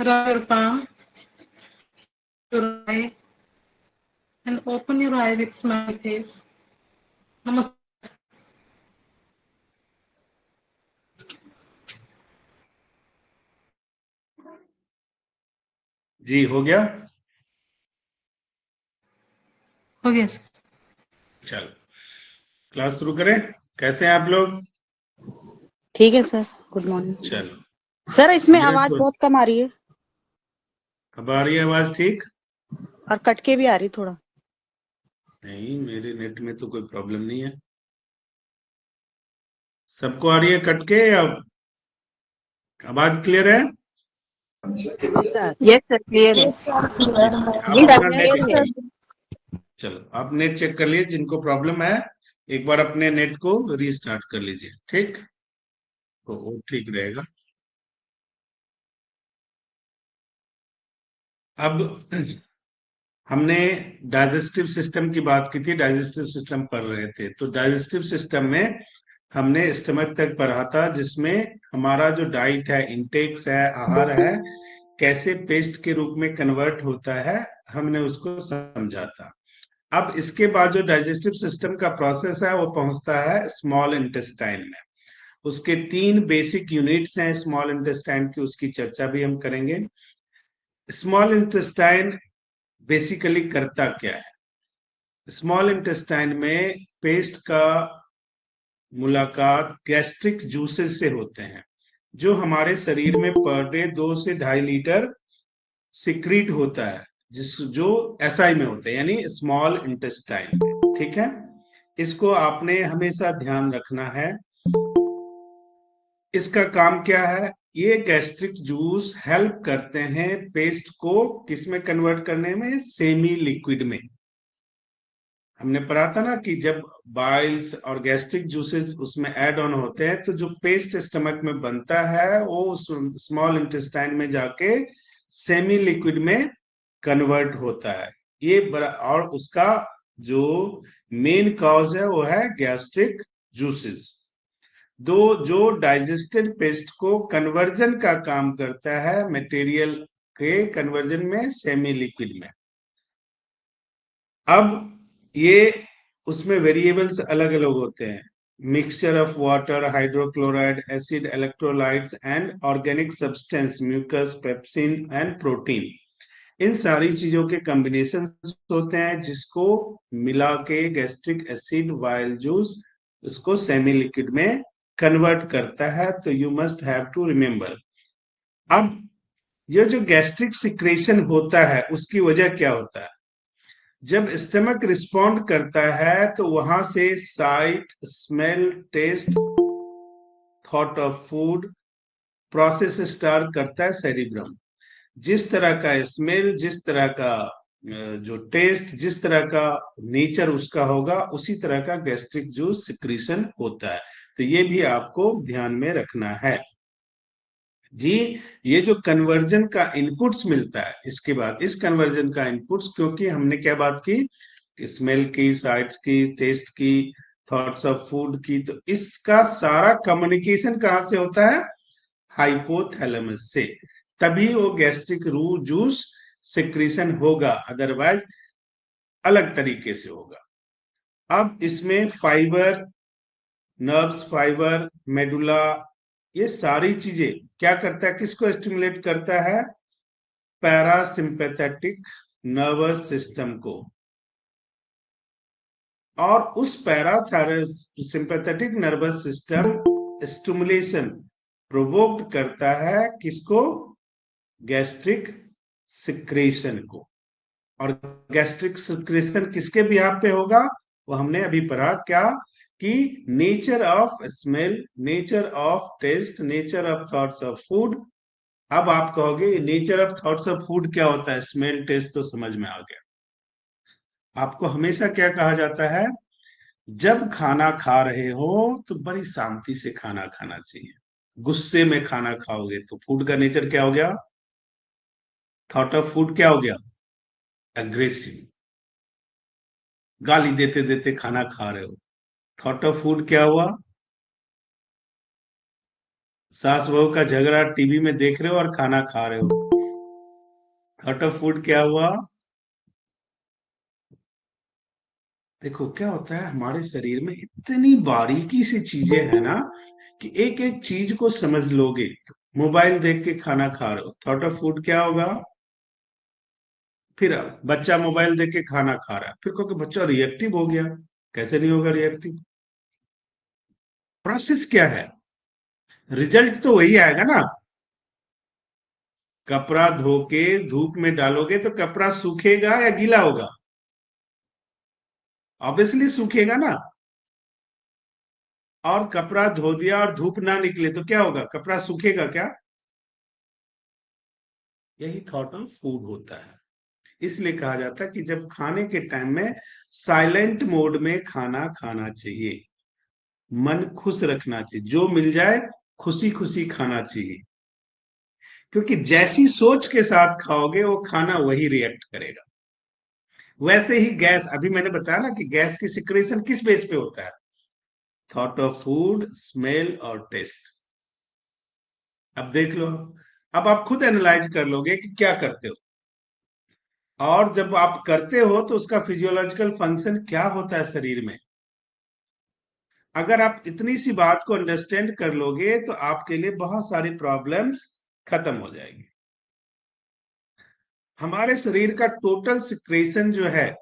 Rub your palm, your eye, and open your eye with smiley face. Namaste. जी हो गया। हो गया sir. चलो क्लास शुरू करें। कैसे हैं आप लोग? ठीक है सर, गुड मॉर्निंग। चलो सर इसमें मेरे आवाज तो बहुत कम आ रही है अब आ रही है आवाज ठीक? और कट के भी आ रही थोड़ा। नहीं, मेरे नेट में तो कोई प्रॉब्लम नहीं है। सबको आ रही है कट के या आवाज क्लियर है? यस सर, क्लियर है। आप जी सर, अपना नेट क्लियर है। चलो आप नेट चेक कर लीजिए, जिनको प्रॉब्लम है एक बार अपने नेट को रीस्टार्ट कर लीजिए, ठीक? तो वो ठीक रहेगा। अब हमने डाइजेस्टिव सिस्टम की बात की थी, डाइजेस्टिव सिस्टम पढ़ रहे थे। तो डाइजेस्टिव सिस्टम में हमने स्टमक तक पढ़ा था, जिसमें हमारा जो डाइट है, इंटेक्स है, आहार है, कैसे पेस्ट के रूप में कन्वर्ट होता है, हमने उसको समझा था। अब इसके बाद जो डाइजेस्टिव सिस्टम का प्रोसेस है वो पहुंचता है स्मॉल इंटेस्टाइन में। उसके 3 बेसिक यूनिट्स हैं स्मॉल इंटेस्टाइन की, उसकी चर्चा भी हम करेंगे। स्मॉल इंटेस्टाइन बेसिकली करता क्या है? स्मॉल इंटेस्टाइन में पेस्ट का मुलाकात गैस्ट्रिक जूसेस से होते हैं, जो हमारे शरीर में पर डे 2 से 2.5 लीटर सिक्रीट होता है, जो एसआई में होता है, यानी स्मॉल इंटेस्टाइन में। ठीक है, इसको आपने हमेशा ध्यान रखना है। इसका काम क्या है? ये गैस्ट्रिक जूस हेल्प करते हैं पेस्ट को किसमें कन्वर्ट करने में? सेमी लिक्विड में। हमने पढ़ा था ना कि जब बाइल्स और गैस्ट्रिक जूसेस उसमें ऐड ऑन होते हैं तो जो पेस्ट स्टमक में बनता है वो स्मॉल इंटेस्टाइन में जाके सेमी लिक्विड में कन्वर्ट होता है। ये और उसका जो मेन कॉज है वो है गैस्ट्रिक जूसेस। जो डाइजेस्टेड पेस्ट को कन्वर्जन का काम करता है मटेरियल के कन्वर्जन में सेमी लिक्विड में। अब ये उसमें वेरिएबल्स अलग अलग होते हैं, mixture of water, hydrochloride, acid, electrolytes and organic substance, mucus, pepsin and protein. इन सारी चीजों के कॉम्बिनेशन होते हैं जिसको मिला के गैस्ट्रिक एसिड वाइल जूस उसको सेमी लिक्विड में कन्वर्ट करता है। तो you must have to remember. अब ये जो गैस्ट्रिक सिक्रेशन होता है उसकी वजह क्या होता है? जब स्टमक रिस्पॉन्ड करता है तो वहां से site, smell, taste, thought of food process start करता है सेरिब्रम। जिस तरह का स्मेल, जिस तरह का जो टेस्ट, जिस तरह का नेचर उसका होगा, उसी तरह का गैस्ट्रिक जूस सिक्रीशन होता है। तो ये भी आपको ध्यान में रखना है जी। ये जो कन्वर्जन का इनपुट्स मिलता है, इसके बाद इस कन्वर्जन का इनपुट्स, क्योंकि हमने क्या बात की? स्मेल की, साइट्स की, टेस्ट की, थॉट्स ऑफ फूड की, तो इसका सारा कम्युनिकेशन कहां से होता है? हाइपोथैलेमस से। तभी वो गैस्ट्रिक जूस सिक्रीशन होगा, अदरवाइज अलग तरीके से होगा। अब इसमें फाइबर, नर्व्स फाइबर, मेडुला, ये सारी चीजें क्या करता है? किसको स्टिमुलेट करता है? पैरासिम्पैथेटिक नर्वस सिस्टम को। और उस parasympathetic nervous system stimulation provoked करता है किसको? गैस्ट्रिक सिक्रेशन को। और गैस्ट्रिक सिक्रेशन किसके बिहाफ पे होगा? वो हमने अभी पढ़ा क्या कि nature of smell, nature of taste, nature of thoughts of food. अब आप कहोगे nature of thoughts of food क्या होता है? स्मेल, टेस्ट तो समझ में आ गया। आपको हमेशा क्या कहा जाता है? जब खाना खा रहे हो तो बड़ी शांति से खाना खाना चाहिए। गुस्से में खाना खाओगे तो फूड का नेचर क्या हो गया? थॉट ऑफ फूड क्या हो गया? एग्रेसिव। गाली देते देते खाना खा रहे हो, थॉट ऑफ फूड क्या हुआ? सास बहू का झगड़ा टीवी में देख रहे हो और खाना खा रहे हो, थॉट ऑफ फूड क्या हुआ? देखो क्या होता है, हमारे शरीर में इतनी बारीकी से चीजें है ना कि एक एक चीज को समझ लोगे। मोबाइल देख के खाना खा रहे हो, थॉट ऑफ फूड क्या होगा? फिर बच्चा मोबाइल देख के खाना खा रहा है, फिर कहोगे बच्चा रिएक्टिव हो गया। कैसे नहीं होगा रिएक्टिव? प्रोसेस क्या है? रिजल्ट तो वही आएगा ना। कपड़ा धो के धूप में डालोगे तो कपड़ा सूखेगा या गीला होगा? ऑब्वियसली सूखेगा ना। और कपड़ा धो दिया और धूप ना निकले तो क्या होगा? कपड़ा सूखेगा क्या? यही थॉट ऑफ फूड होता है। इसलिए कहा जाता है कि जब खाने के टाइम में साइलेंट मोड में खाना खाना चाहिए, मन खुश रखना चाहिए, जो मिल जाए खुशी खुशी खाना चाहिए। क्योंकि जैसी सोच के साथ खाओगे वो खाना वही रिएक्ट करेगा। वैसे ही गैस, अभी मैंने बताया ना कि गैस की सिक्रेशन किस बेस पे होता है? थॉट ऑफ फूड, स्मेल और टेस्ट। अब देख लो, अब आप खुद एनालाइज कर लोगे कि क्या करते हो। और जब आप करते हो तो उसका फिजियोलॉजिकल फंक्शन क्या होता है शरीर में। अगर आप इतनी सी बात को अंडरस्टैंड कर लोगे तो आपके लिए बहुत सारी प्रॉब्लम्स खत्म हो जाएगी। हमारे शरीर का टोटल सिक्रेशन जो है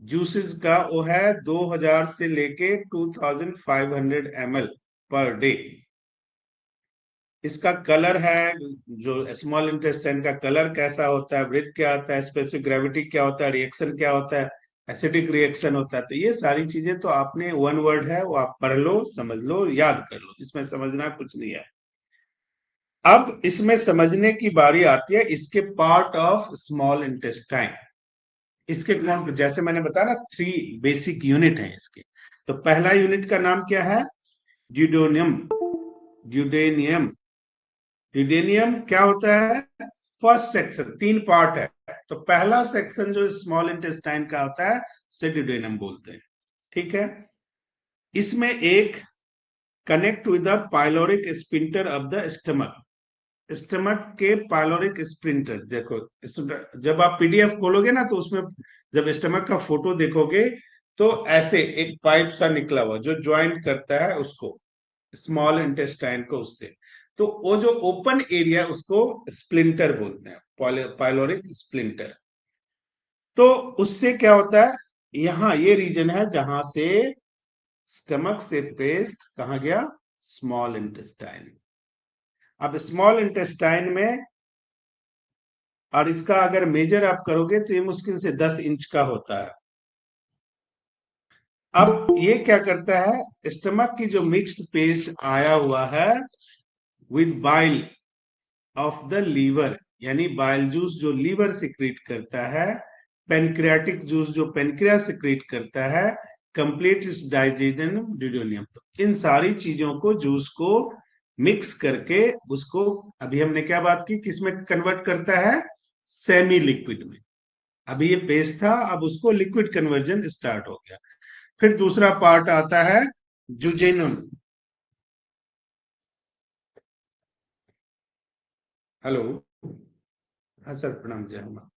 जूसेस का, वो है 2000 से लेके 2500 ml पर डे। इसका कलर है, जो स्मॉल इंटेस्टाइन का कलर कैसा होता है, ब्रीथ क्या आता है, स्पेसिफिक ग्रेविटी क्या होता है, रिएक्शन क्या होता है, एसिडिक रिएक्शन होता है। तो ये सारी चीजें तो आपने, वन वर्ड है वो आप पढ़ लो, समझ लो, याद कर लो, इसमें समझना कुछ नहीं है। अब इसमें समझने की बारी आती है इसके पार्ट ऑफ स्मॉल इंटेस्टाइन। इसके कौन, जैसे मैंने बताया ना, 3 बेसिक यूनिट है इसके। तो पहला यूनिट का नाम क्या है? ड्यूडेनियम। ड्यूडेनियम। ड्यूडेनियम क्या होता है? फर्स्ट सेक्शन, 3 पार्ट है। तो पहला सेक्शन जो स्मॉल इंटेस्टाइन का होता है से ड्यूडेनियम बोलते हैं। ठीक है। इसमें एक connect with the pyloric sphincter of the stomach. Stomach के पाइलोरिक स्पिंटर, देखो जब आप पीडीएफ खोलोगे ना तो उसमें जब स्टमक का फोटो देखोगे तो ऐसे एक पाइप सा निकला हुआ जो ज्वाइंट करता है उसको, स्मॉल इंटेस्टाइन को, उससे। तो वो जो ओपन एरिया उसको स्प्लिंटर बोलते हैं, पाइलोरिक स्प्लिंटर। तो उससे क्या होता है, यहाँ ये रीजन है जहां से स्टमक से पेस्ट कहा गया, स्मॉल इंटेस्टाइन। अब स्मॉल इंटेस्टाइन में, और इसका अगर मेजर आप करोगे तो ये मुश्किल से 10 इंच का होता है। अब ये क्या करता है, स्टमक की जो मिक्स्ड पेस्ट आया हुआ है with bile of the liver, यानी बाइल जूस जो लीवर सिक्रीट करता है, पेनक्रियाटिक जूस जो पेनक्रिया सिक्रीट करता है, कंप्लीट इस डाइजेशन ड्यूडेनियम। तो इन सारी चीजों को, जूस को मिक्स करके उसको, अभी हमने क्या बात की, किसमें कन्वर्ट करता है? सेमी लिक्विड में। अभी ये पेस्ट था, अब उसको लिक्विड कन्वर्जन स्टार्ट हो गया। फिर दूसरा पार्ट आता है जुजेनम। हेलो। हाँ सर, प्रणाम, जय हनुमान।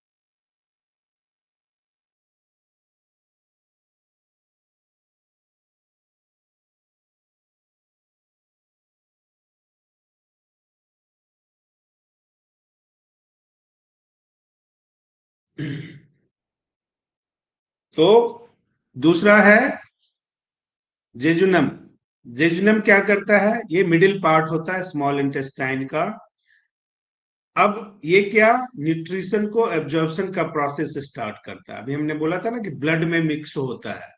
तो दूसरा है जेजुनम। जेजुनम क्या करता है? ये मिडिल पार्ट होता है स्मॉल इंटेस्टाइन का। अब ये क्या, न्यूट्रिशन को एब्जॉर्प्शन का प्रोसेस स्टार्ट करता है। अभी हमने बोला था ना कि ब्लड में मिक्स होता है।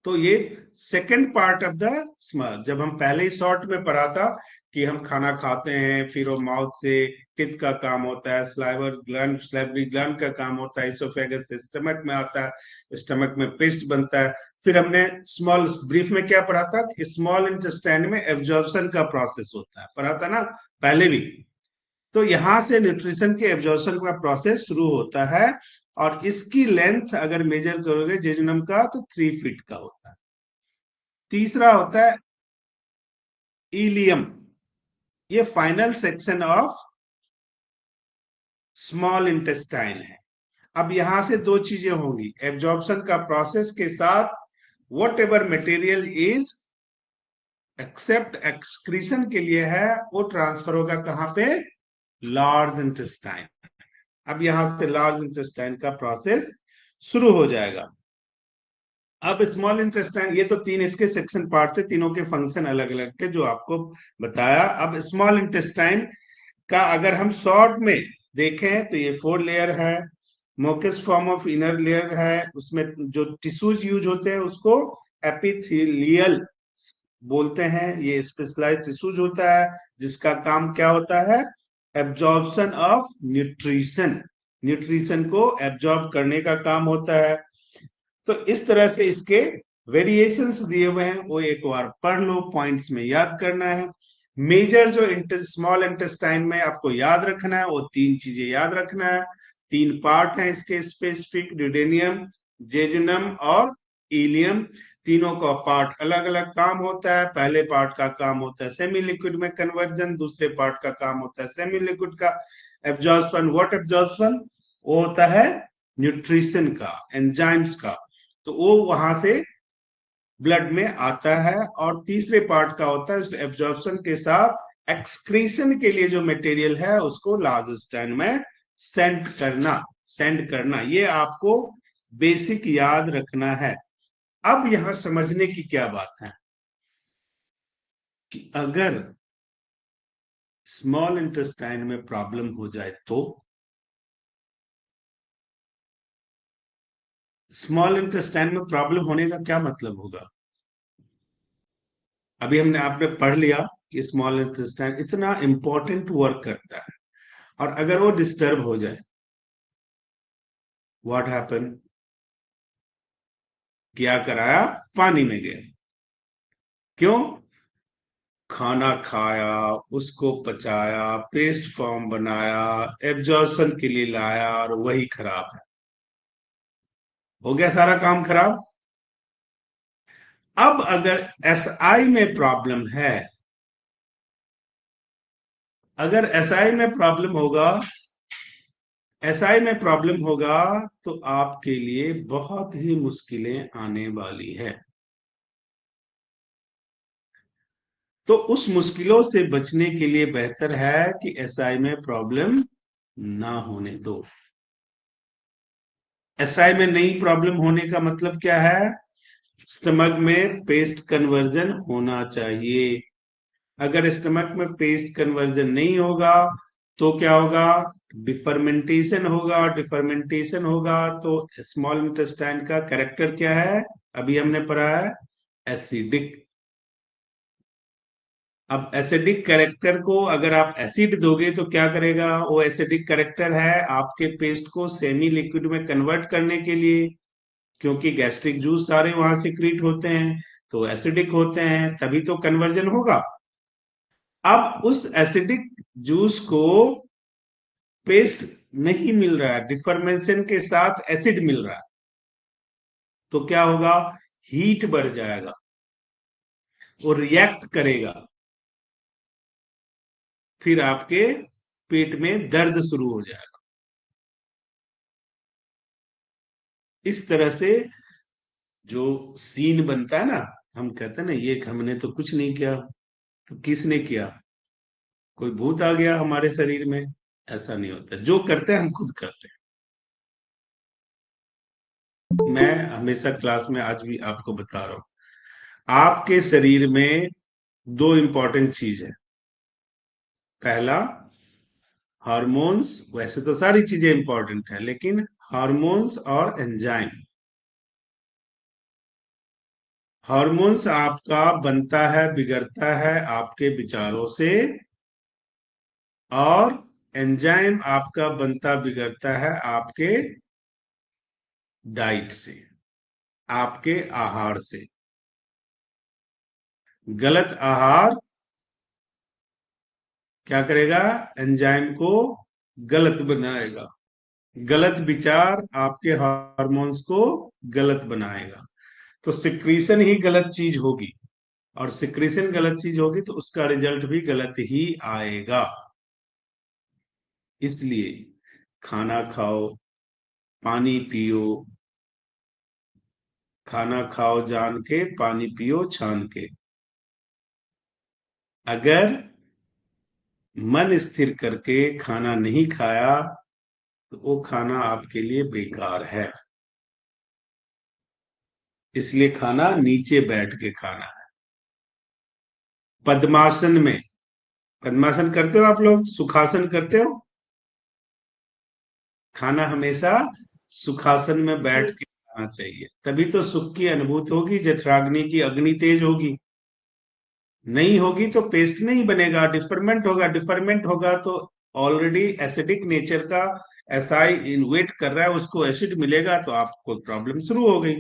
तो ये second part of the small, जब हम पहले ही शॉर्ट में पढ़ा था कि हम खाना खाते हैं, फिर वो माउथ से टिथ का काम होता है, स्लाइवर ग्लैंड, स्लाइवरी ग्लैंड का काम होता है, इसोफेगस से स्टमक में आता है, स्टमक में पेस्ट बनता है। फिर हमने स्मॉल ब्रीफ में क्या पढ़ा था कि स्मॉल इंटेस्टाइन में एब्जॉर्प्शन का प्रोसेस होता है, पढ़ा था ना पहले भी। तो यहां से न्यूट्रिशन के एब्जॉर्प्शन का प्रोसेस शुरू होता है। और इसकी लेंथ अगर मेजर करोगे जेजुनम का तो 3 फीट का होता है। तीसरा होता है इलियम। ये final section of small intestine है। अब यहां से दो चीजें होंगी, एब्जॉर्प्शन का प्रोसेस के साथ whatever material is except excretion के लिए है वो ट्रांसफर होगा कहां पे, लार्ज इंटेस्टाइन। अब यहां से लार्ज इंटेस्टाइन का प्रोसेस शुरू हो जाएगा। अब स्मॉल इंटेस्टाइन, ये तो तीन इसके सेक्शन पार्ट थे, तीनों के फंक्शन अलग अलग थे जो आपको बताया। अब स्मॉल इंटेस्टाइन का अगर हम शॉर्ट में देखें तो ये 4 लेयर है, mucus form of inner layer है, उसमें जो टिश्यूज यूज होते हैं उसको एपिथेलियल बोलते हैं। ये स्पेशलाइज्ड टिश्यूज होता है जिसका काम क्या होता है, एब्जॉर्प्शन ऑफ न्यूट्रिशन, न्यूट्रिशन को एब्जॉर्ब करने का काम होता है। तो इस तरह से इसके वेरिएशंस दिए हुए हैं, वो एक बार पढ़ लो, पॉइंट्स में याद करना है। मेजर जो स्मॉल इंटेस्टाइन में आपको याद रखना है वो तीन चीजें याद रखना है। तीन पार्ट हैं इसके स्पेसिफिक, ड्यूडेनियम, जेजुनम और इलियम। तीनों का पार्ट अलग अलग काम होता है। पहले पार्ट का काम होता है सेमी लिक्विड में कन्वर्जन, दूसरे पार्ट का काम होता है सेमी लिक्विड का एब्जॉर्प्शन। व्हाट एब्जॉर्प्शन, वो होता है न्यूट्रिशन का, एंजाइम्स का, तो वो वहां से ब्लड में आता है। और तीसरे पार्ट का होता है उस एब्जॉर्प्शन के साथ एक्सक्रीशन के लिए जो मटेरियल है उसको लार्ज इंटेस्टाइन में सेंड करना। ये आपको बेसिक याद रखना है। अब यहां समझने की क्या बात है कि अगर स्मॉल इंटेस्टाइन में प्रॉब्लम हो जाए तो स्मॉल इंटेस्टाइन में प्रॉब्लम होने का क्या मतलब होगा। अभी हमने आपने पढ़ लिया कि स्मॉल इंटेस्टाइन इतना इंपॉर्टेंट वर्क करता है, और अगर वो डिस्टर्ब हो जाए, व्हाट हैपन, क्या कराया, पानी में गए। क्यों, खाना खाया, उसको पचाया, पेस्ट फॉर्म बनाया, एब्जॉर्प्शन के लिए लाया, और वही खराब है, हो गया सारा काम खराब। अब अगर एसआई में प्रॉब्लम है, अगर एसआई में प्रॉब्लम होगा, एसआई में प्रॉब्लम होगा तो आपके लिए बहुत ही मुश्किलें आने वाली है। तो उस मुश्किलों से बचने के लिए बेहतर है कि एसआई में प्रॉब्लम ना होने दो। एसआई में नई प्रॉब्लम होने का मतलब क्या है, स्टमक में पेस्ट कन्वर्जन होना चाहिए। अगर स्टमक में पेस्ट कन्वर्जन नहीं होगा तो क्या होगा, डिफर्मेंटेशन होगा। डिफर्मेंटेशन होगा तो स्मॉल इंटेस्टाइन का कैरेक्टर क्या है, अभी हमने पढ़ा है, एसिडिक। अब एसिडिक कैरेक्टर को अगर आप एसिड दोगे तो क्या करेगा, वो एसिडिक कैरेक्टर है आपके पेस्ट को सेमी लिक्विड में कन्वर्ट करने के लिए, क्योंकि गैस्ट्रिक जूस सारे वहां सिक्रीट होते हैं तो एसिडिक होते हैं, तभी तो कन्वर्जन होगा। अब उस एसिडिक जूस को पेस्ट नहीं मिल रहा है, डिफर्मेशन के साथ एसिड मिल रहा है, तो क्या होगा, हीट बढ़ जाएगा, वो रिएक्ट करेगा, फिर आपके पेट में दर्द शुरू हो जाएगा। इस तरह से जो सीन बनता है ना, हम कहते हैं ना ये हमने तो कुछ नहीं किया, तो किसने किया, कोई भूत आ गया हमारे शरीर में, ऐसा नहीं होता। जो करते हैं हम खुद करते हैं। मैं हमेशा क्लास में आज भी आपको बता रहा हूं, आपके शरीर में दो इंपॉर्टेंट चीज है। पहला हार्मोन्स, वैसे तो सारी चीजें इंपॉर्टेंट है लेकिन हार्मोन्स और एंजाइम। हार्मोन्स आपका बनता है, बिगड़ता है आपके विचारों से, और एंजाइम आपका बनता बिगड़ता है आपके डाइट से, आपके आहार से। गलत आहार क्या करेगा, एंजाइम को गलत बनाएगा, गलत विचार आपके हार्मोन्स को गलत बनाएगा, तो सिक्रीशन ही गलत चीज होगी, और सिक्रीशन गलत चीज होगी तो उसका रिजल्ट भी गलत ही आएगा। इसलिए खाना खाओ, पानी पियो, खाना खाओ जान के, पानी पियो छान के। अगर मन स्थिर करके खाना नहीं खाया तो वो खाना आपके लिए बेकार है। इसलिए खाना नीचे बैठ के खाना है। पद्मासन में, पद्मासन करते हो आप लोग, सुखासन करते हो? खाना हमेशा सुखासन में बैठ के खाना चाहिए, तभी तो सुख की अनुभूति होगी, जठराग्नि की अग्नि तेज होगी। नहीं होगी तो पेस्ट नहीं बनेगा, डिफरमेंट होगा। डिफरमेंट होगा तो ऑलरेडी एसिडिक नेचर का एसआई इन्वेट कर रहा है, उसको एसिड मिलेगा तो आपको प्रॉब्लम शुरू हो गई।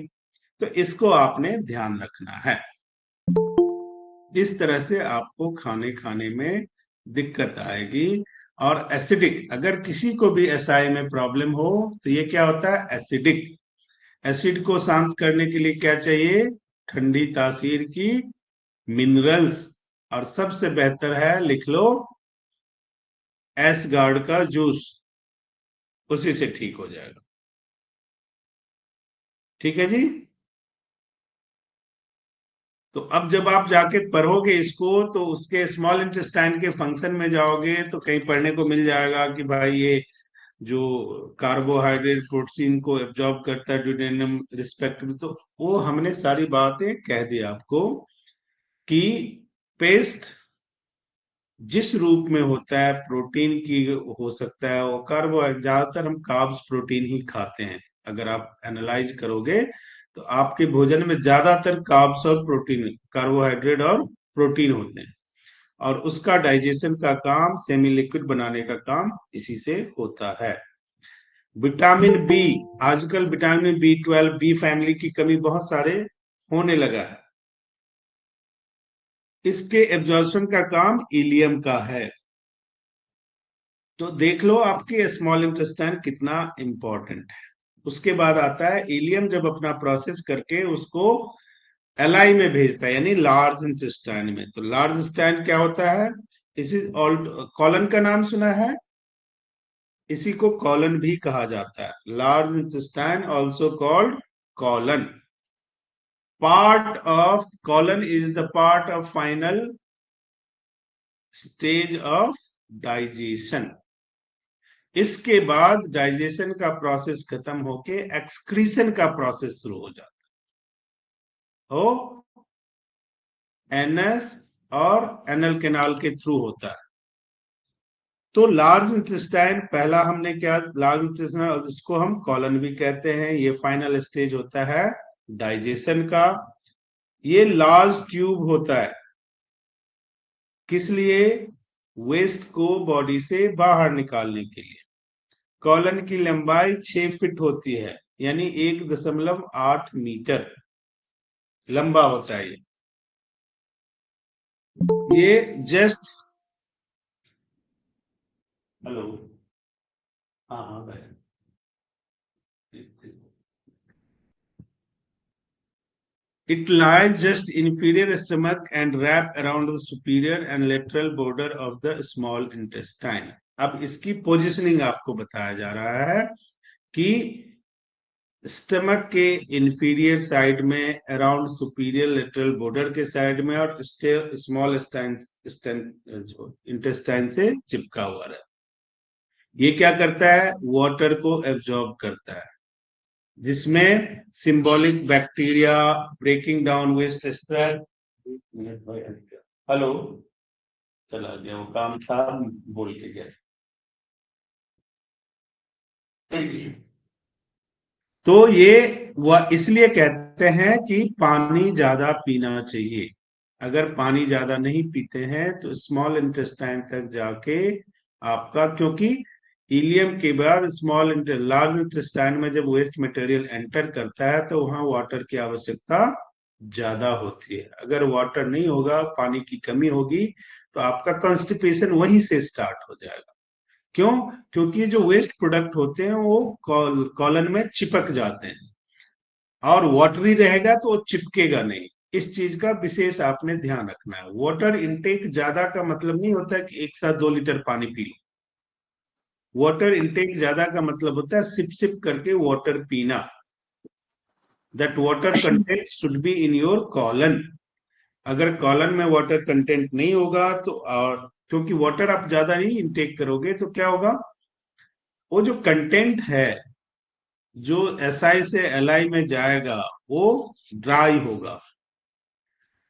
तो इसको आपने ध्यान रखना है। इस तरह से आपको खाने खाने में दिक्कत आएगी। और एसिडिक, अगर किसी को भी एसआई में प्रॉब्लम हो तो ये क्या होता है, एसिडिक। एसिड को शांत करने के लिए क्या चाहिए, ठंडी तासीर की मिनरल्स, और सबसे बेहतर है, लिख लो, एस गार्ड का जूस, उसी से ठीक हो जाएगा। ठीक है जी। तो अब जब आप जाके पढ़ोगे इसको तो उसके स्मॉल इंटेस्टाइन के फंक्शन में जाओगे तो कहीं पढ़ने को मिल जाएगा कि भाई ये जो कार्बोहाइड्रेट प्रोटीन को एब्जॉर्ब करता है ड्यूडेनम रिस्पेक्ट में, तो वो हमने सारी बातें कह दी आपको कि पेस्ट जिस रूप में होता है प्रोटीन की हो सकता है, वो कार्बोहाइड्रेट, ज्यादातर हम कार्ब्स प्रोटीन ही खाते हैं। अगर आप एनालाइज करोगे तो आपके भोजन में ज्यादातर कार्ब्स और प्रोटीन, कार्बोहाइड्रेट और प्रोटीन होते हैं, और उसका डाइजेशन का काम, सेमी लिक्विड बनाने का काम इसी से होता है। विटामिन बी, आजकल विटामिन B12, बी फैमिली की कमी बहुत सारे होने लगा है। इसके एब्जॉर्प्शन का काम इलियम का है। तो देख लो आपके स्मॉल इंटेस्टाइन कितना इंपॉर्टेंट है। उसके बाद आता है इलियम, जब अपना प्रोसेस करके उसको एलआई में भेजता है, यानी लार्ज इंटेस्टाइन में। तो लार्ज इंटेस्टाइन क्या होता है, इसी कॉलन का नाम सुना है, इसी को कॉलन भी कहा जाता है। Large intestine also called colon. Part of colon is the part of final stage of digestion. इसके बाद डाइजेशन का प्रोसेस खत्म होके एक्सक्रीशन का प्रोसेस शुरू हो जाता है, हो एनएस और एनल कैनाल के थ्रू होता है। तो लार्ज इंटेस्टाइन पहला हमने क्या, लार्ज इंटेस्टाइन, इसको हम कॉलन भी कहते हैं, ये फाइनल स्टेज होता है डाइजेशन का। ये लार्ज ट्यूब होता है, किस लिए, वेस्ट को बॉडी से बाहर निकालने के लिए। कॉलन की लंबाई 6 फीट होती है, यानी 1.8 मीटर लंबा होता है। ये जस्ट, हेलो, हाँ हाँ भाई, it lies just inferior stomach and wrap around the superior and lateral border of the small intestine. अब इसकी पोजिशनिंग आपको बताया जा रहा है कि स्टमक के इंफीरियर साइड में, अराउंड सुपीरियर लेटरल बॉर्डर के साइड में, और स्मॉल इंटेस्टाइन से चिपका हुआ है। ये क्या करता है, वाटर को एब्जॉर्ब करता है, जिसमें symbolic bacteria, breaking down waste spread. Hello, चला गया, वो काम था, बोल के गया। तो ये वह इसलिए कहते हैं कि पानी ज्यादा पीना चाहिए। अगर पानी ज्यादा नहीं पीते हैं तो स्मॉल इंटेस्टाइन तक जाके आपका, क्योंकि इलियम के बाद लार्ज इंटेस्टाइन में जब वेस्ट मटेरियल एंटर करता है तो वहां वाटर की आवश्यकता ज्यादा होती है। अगर वाटर नहीं होगा, पानी की कमी होगी, तो आपका कॉन्स्टिपेशन वहीं से स्टार्ट हो जाएगा। क्यों, क्योंकि जो वेस्ट प्रोडक्ट होते हैं वो कॉलन में चिपक जाते हैं, और वाटरी रहेगा तो वो चिपकेगा नहीं। इस चीज का विशेष आपने ध्यान रखना है। वाटर इनटेक ज्यादा का मतलब नहीं होता कि एक साथ 2 लीटर पानी पी लो। वाटर इंटेक ज्यादा का मतलब होता है सिप सिप करके वाटर पीना। That water content should be in your colon. अगर कॉलन में वाटर कंटेंट नहीं होगा तो, और क्योंकि वाटर आप ज्यादा नहीं इंटेक करोगे तो क्या होगा, वो जो कंटेंट है जो एसआई से एलआई में जाएगा वो ड्राई होगा।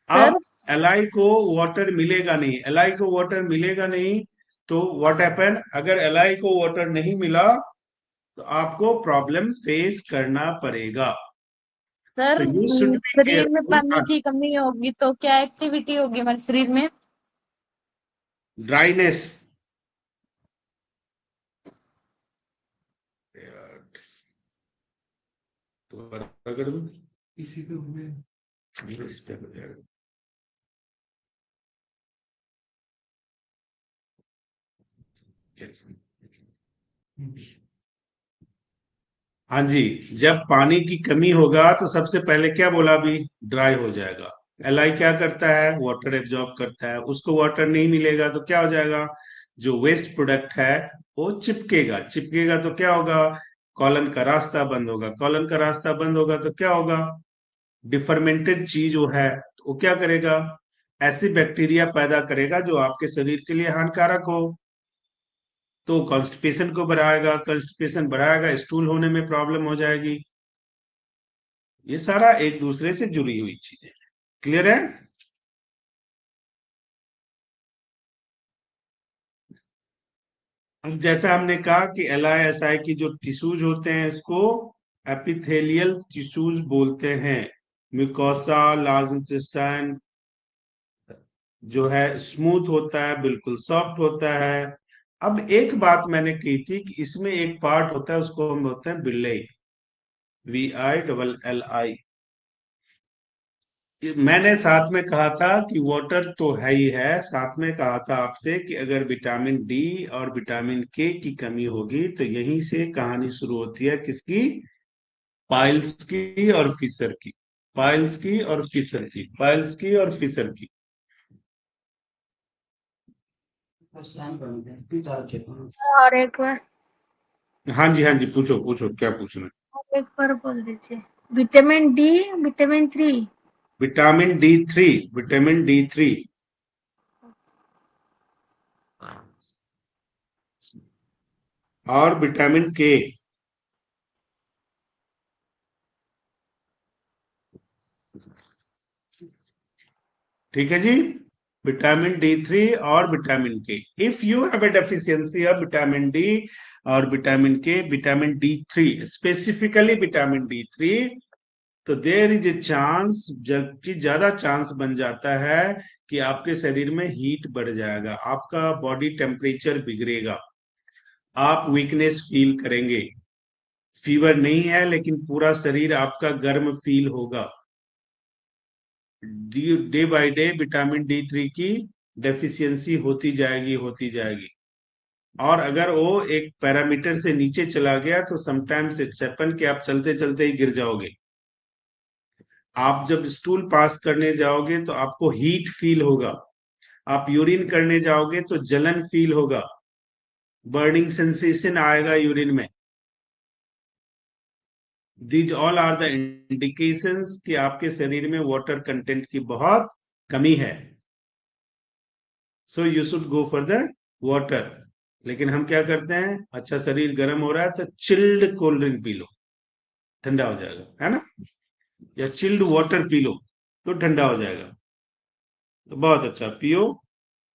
सर अब एलआई को वाटर मिलेगा नहीं, एलआई को वाटर मिलेगा नहीं तो व्हाट हैपन, अगर एलआई को वाटर नहीं मिला तो आपको प्रॉब्लम फेस करना पड़ेगा। सर तो यू शुड बी शरीर में केयरफुल। पानी की कमी होगी तो क्या एक्टिविटी होगी हमारे शरीर में? ड्राइनेस। तो अगर इसी पे हुए इस पे हो जाएगा। हाँ जी, जब पानी की कमी होगा तो सबसे पहले क्या बोला, अभी ड्राई हो जाएगा। एलआई क्या करता है, वाटर एब्जॉर्ब करता है, उसको वाटर नहीं मिलेगा तो क्या हो जाएगा, जो वेस्ट प्रोडक्ट है वो चिपकेगा, चिपकेगा तो क्या होगा, कॉलन का रास्ता बंद होगा, कॉलन का रास्ता बंद होगा तो क्या होगा, डिफर्मेंटेड चीज जो है वो क्या करेगा, ऐसी बैक्टीरिया पैदा करेगा जो आपके शरीर के लिए हानिकारक हो। तो कॉन्स्टिपेशन को बढ़ाएगा, कॉन्स्टिपेशन बढ़ाएगा, स्टूल होने में प्रॉब्लम हो जाएगी। ये सारा एक दूसरे से जुड़ी हुई चीजें। क्लियर है? अब जैसा हमने कहा कि LISI की जो टिश्यूज होते हैं इसको एपिथेलियल टिश्यूज बोलते हैं। म्यूकोसा, लार्ज इंटेस्टाइन जो है स्मूथ होता है, बिल्कुल सॉफ्ट होता है। अब एक बात मैंने कही थी कि इसमें एक पार्ट होता है उसको हम बोलते हैं विलेई, VILLI। मैंने साथ में कहा था कि वाटर तो है ही है, साथ में कहा था आपसे कि अगर विटामिन डी और विटामिन के की कमी होगी तो यहीं से कहानी शुरू होती है, किसकी, पाइल्स की और फिशर की, पाइल्स की और फिशर की, पाइल्स की और फिशर की। और एक बार हाँ जी हाँ जी, पूछो पूछो क्या पूछना है। एक बार बोल दीजिए। Vitamin D, vitamin 3। Vitamin D3, vitamin D3 और विटामिन के। ठीक है जी, विटामिन D3 और विटामिन के। If you have a deficiency of vitamin D और विटामिन के, vitamin D3 specifically vitamin D3, तो देयर इज ए चांस, जबकि ज्यादा चांस बन जाता है कि आपके शरीर में हीट बढ़ जाएगा, आपका बॉडी टेम्परेचर बिगड़ेगा, आप वीकनेस फील करेंगे। फीवर नहीं है लेकिन पूरा शरीर आपका गर्म फील होगा। Day by day vitamin D3 की डेफिशिएंसी होती जाएगी, होती जाएगी। और अगर वो एक पैरामीटर से नीचे चला गया तो समटाइम्स इट्स हैपन कि आप चलते चलते ही गिर जाओगे। आप जब स्टूल पास करने जाओगे तो आपको हीट फील होगा, आप यूरिन करने जाओगे तो जलन फील होगा, बर्निंग सेंसेशन आएगा यूरिन में। These all are the indications कि आपके शरीर में वाटर कंटेंट की बहुत कमी है। So you should go for the water. लेकिन हम क्या करते हैं, अच्छा शरीर गर्म हो रहा है तो chilled cold drink P low, ठंडा हो जाएगा, है ना, या चिल्ड वाटर पी लो तो ठंडा हो जाएगा। तो बहुत अच्छा पियो,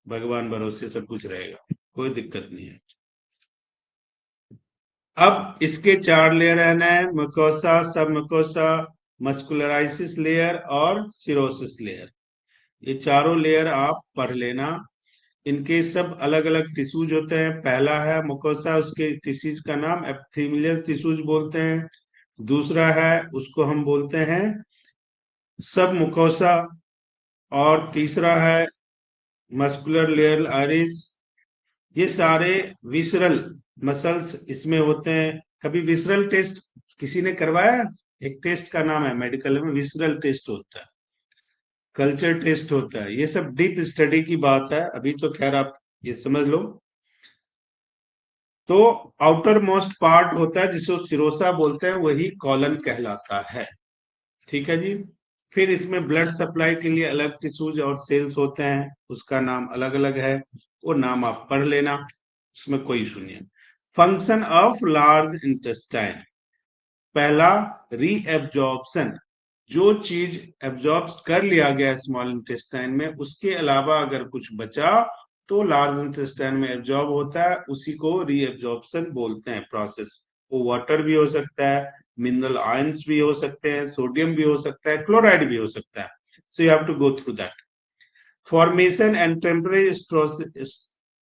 भगवान भरोसे सब कुछ रहेगा, कोई दिक्कत नहीं है। अब इसके 4 लेयर है, म्यूकोसा, सब म्यूकोसा, मस्कुलराइसिस लेयर और सिरोसिस लेयर। ये चारों लेयर आप पढ़ लेना। इनके सब अलग अलग टिश्यूज होते हैं। पहला है मुकोसा, उसके टिश्यूज का नाम एपिथेलियल टिश्यूज बोलते हैं। दूसरा है उसको हम बोलते हैं सब मुकोसा, और तीसरा है मस्कुलर लेयर आइरिस। ये सारे विसरल मसल्स इसमें होते हैं। कभी विसरल टेस्ट किसी ने करवाया? एक टेस्ट का नाम है मेडिकल में, विसरल टेस्ट होता है, कल्चर टेस्ट होता है। ये सब डीप स्टडी की बात है, अभी तो खैर आप ये समझ लो। तो आउटर मोस्ट पार्ट होता है जिसे सिरोसा बोलते हैं, वही कॉलन कहलाता है। ठीक है जी। फिर इसमें ब्लड सप्लाई के लिए अलग टिश्यूज और सेल्स होते हैं, उसका नाम अलग अलग है, वो नाम आप पढ़ लेना, उसमें कोई इशू नहीं है। फंक्शन ऑफ लार्ज इंटेस्टाइन, पहला रीएब्जॉर्प्शन, जो चीज एब्जॉर्ब कर लिया गया स्मॉल इंटेस्टाइन में, उसके अलावा अगर कुछ बचा तो लार्ज इंटेस्टाइन में एब्जॉर्ब होता है, उसी को रीएब्जॉर्प्शन बोलते हैं प्रोसेस। वो वाटर भी हो सकता है, मिनरल आयंस भी हो सकते हैं, सोडियम भी हो सकता है, क्लोराइड भी हो सकता है। So you have to go through that. Formation and temporary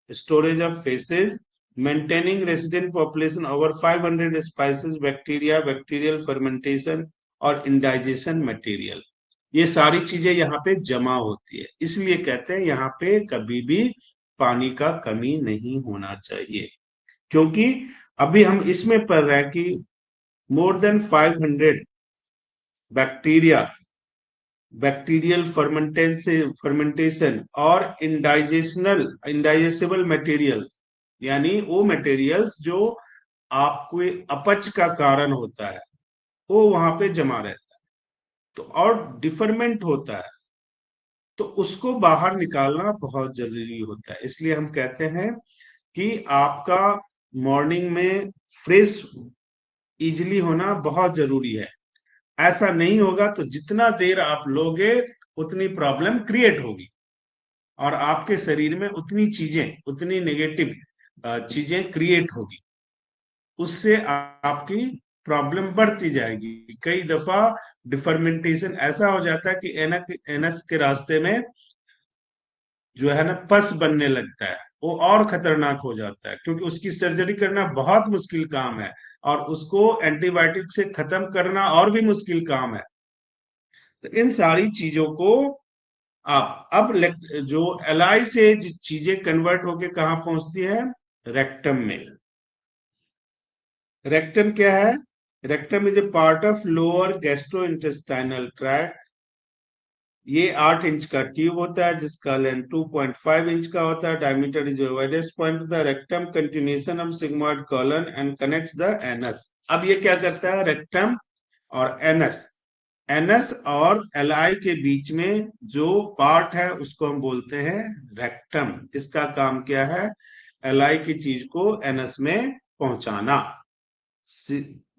storage of faeces, maintaining resident population over 500 species, bacteria, bacterial fermentation और indigestion material, ये सारी चीजें यहाँ पे जमा होती है। इसलिए कहते हैं यहाँ पे कभी भी पानी का कमी नहीं होना चाहिए, क्योंकि अभी हम इसमें पढ़ रहे हैं कि more than 500 bacteria, bacterial fermentation और इंडाइजेबल मटेरियल्स, यानी वो मटेरियल्स जो आपको अपच का कारण होता है, वो वहां पे जमा रहता है, तो और डिफरमेंट होता है, तो उसको बाहर निकालना बहुत जरूरी होता है। इसलिए हम कहते हैं कि आपका मॉर्निंग में फ्रेश इजिली होना बहुत जरूरी है। ऐसा नहीं होगा तो जितना देर आप लोगे उतनी प्रॉब्लम क्रिएट होगी, और आपके शरीर में उतनी चीजें, उतनी नेगेटिव चीजें क्रिएट होगी, उससे आपकी प्रॉब्लम बढ़ती जाएगी। कई दफा डिफर्मेंटेशन ऐसा हो जाता है कि एनस के रास्ते में जो है ना पस बनने लगता है, वो और खतरनाक हो जाता है, क्योंकि उसकी सर्जरी करना बहुत मुश्किल काम है, और उसको एंटीबायोटिक से खत्म करना और भी मुश्किल काम है। तो इन सारी चीजों को आप अब जो एलआई से चीजें कन्वर्ट होके कहाँ पहुंचती है, रेक्टम में। रेक्टम क्या है? Rectum is a part of lower gastrointestinal tract. ये 8 इंच का ट्यूब होता है जिसका लेंथ 2.5 इंच का होता है। Diameter is widest point of the rectum, continuation of sigmoid colon and connects the anus. अब ये क्या करता है, रेक्टम और एनस, एनस और एलआई के बीच में जो पार्ट है उसको हम बोलते हैं रेक्टम। इसका काम क्या है, एलआई की चीज को एनस में पहुंचाना।